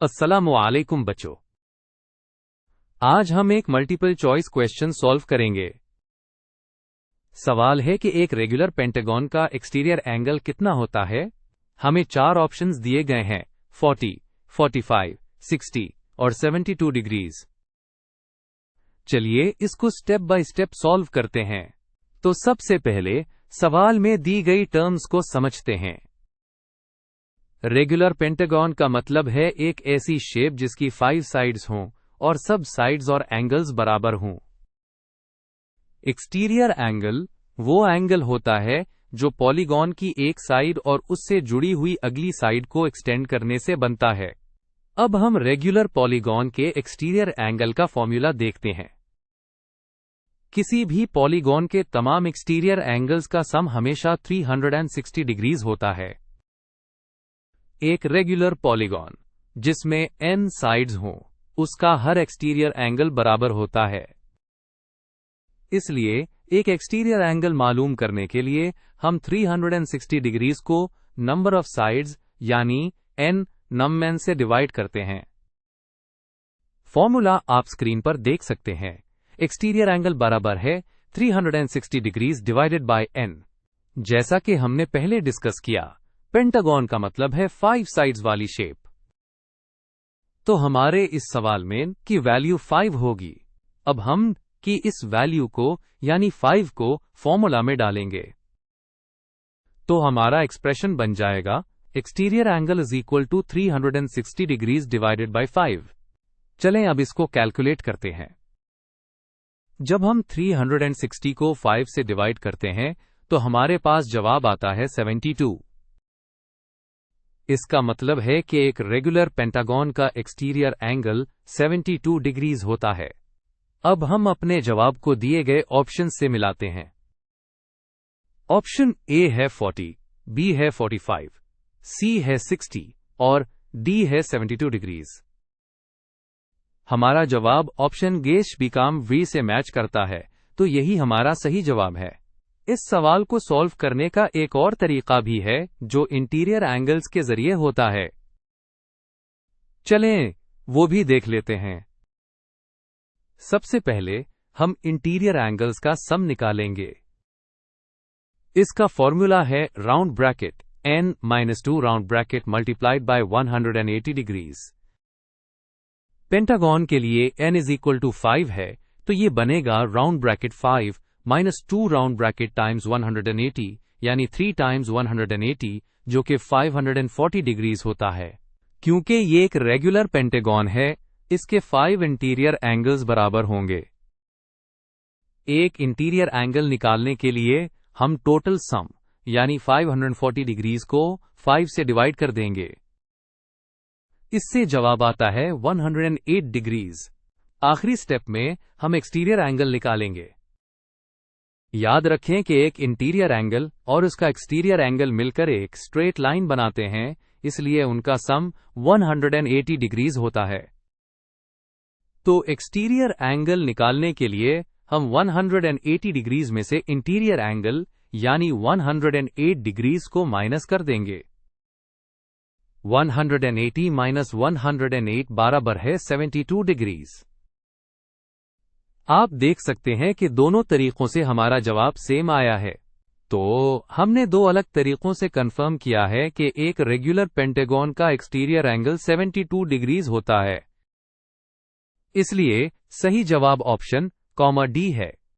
अस्सलामुअलैकुम बच्चों, आज हम एक मल्टीपल चॉइस क्वेश्चन सॉल्व करेंगे। सवाल है कि एक रेगुलर पेंटागन का एक्सटीरियर एंगल कितना होता है। हमें 4 ऑप्शंस दिए गए हैं, 40, 45, 60 और 72 डिग्रीज। चलिए इसको स्टेप बाय स्टेप सॉल्व करते हैं। तो सबसे पहले सवाल में दी गई टर्म्स को समझते हैं। रेगुलर पेंटागन का मतलब है एक ऐसी शेप जिसकी 5 साइड्स हों और सब साइड्स और एंगल्स बराबर हों। एक्सटीरियर एंगल वो एंगल होता है जो पॉलीगॉन की एक साइड और उससे जुड़ी हुई अगली साइड को एक्सटेंड करने से बनता है। अब हम रेगुलर पॉलीगॉन के एक्सटीरियर एंगल का फॉर्मूला देखते हैं। किसी भी पॉलीगॉन के तमाम एक्सटीरियर एंगल्स का सम हमेशा 360 डिग्रीज होता है। एक रेगुलर पॉलीगॉन जिसमें n साइड्स हों, उसका हर एक्सटीरियर एंगल बराबर होता है। इसलिए एक एक्सटीरियर एंगल मालूम करने के लिए हम 360 डिग्रीज को नंबर ऑफ साइड्स यानी n नम से डिवाइड करते हैं। फॉर्मूला आप स्क्रीन पर देख सकते हैं। एक्सटीरियर एंगल बराबर है 360 डिग्रीज डिवाइडेड बाय n। जैसा कि हमने पहले डिस्कस किया, पेंटागन का मतलब है 5 साइड्स वाली शेप। तो हमारे इस सवाल में की वैल्यू 5 होगी। अब हम की इस वैल्यू को यानी 5 को फॉर्मूला में डालेंगे तो हमारा एक्सप्रेशन बन जाएगा exterior angle is equal to 360 degrees divided by 5। चलें अब इसको कैलकुलेट करते हैं। जब हम 360 को 5 से डिवाइड करते हैं तो हमारे पास जवाब आता है 72। इसका मतलब है कि एक रेगुलर पेंटागन का एक्सटीरियर एंगल 72 डिग्रीज होता है। अब हम अपने जवाब को दिए गए ऑप्शन से मिलाते हैं। ऑप्शन ए है 40, बी है 45, सी है 60 और डी है 72 डिग्रीज। हमारा जवाब ऑप्शन गेश बिकाम वी से मैच करता है, तो यही हमारा सही जवाब है। इस सवाल को सॉल्व करने का एक और तरीका भी है जो इंटीरियर एंगल्स के जरिए होता है। चलें वो भी देख लेते हैं। सबसे पहले हम इंटीरियर एंगल्स का सम निकालेंगे। इसका फॉर्मूला है round bracket n-2 round bracket multiplied by 180 degrees. Pentagon के लिए n इज इक्वल टू 5 है, तो ये बनेगा round bracket 5 -2 round bracket times 180 यानी 3 टाइम्स 180 जो कि 540 डिग्रीज होता है। क्योंकि ये एक रेगुलर पेंटागन है, इसके 5 इंटीरियर एंगल्स बराबर होंगे। एक इंटीरियर एंगल निकालने के लिए हम टोटल सम यानी 540 डिग्रीज को 5 से डिवाइड कर देंगे। इससे जवाब आता है 108 डिग्रीज। आखिरी स्टेप में हम एक्सटीरियर एंगल निकालेंगे। याद रखें कि एक इंटीरियर एंगल और उसका एक्सटीरियर एंगल मिलकर एक स्ट्रेट लाइन बनाते हैं, इसलिए उनका सम 180 डिग्रीज होता है। तो एक्सटीरियर एंगल निकालने के लिए हम 180 डिग्रीज में से इंटीरियर एंगल यानी 108 डिग्रीज को माइनस कर देंगे। 180 माइनस 108 बराबर है 72 डिग्रीज। आप देख सकते हैं कि दोनों तरीकों से हमारा जवाब सेम आया है। तो हमने 2 अलग तरीकों से कंफर्म किया है कि एक रेगुलर पेंटागन का एक्सटीरियर एंगल 72 डिग्रीज होता है। इसलिए सही जवाब ऑप्शन डी है।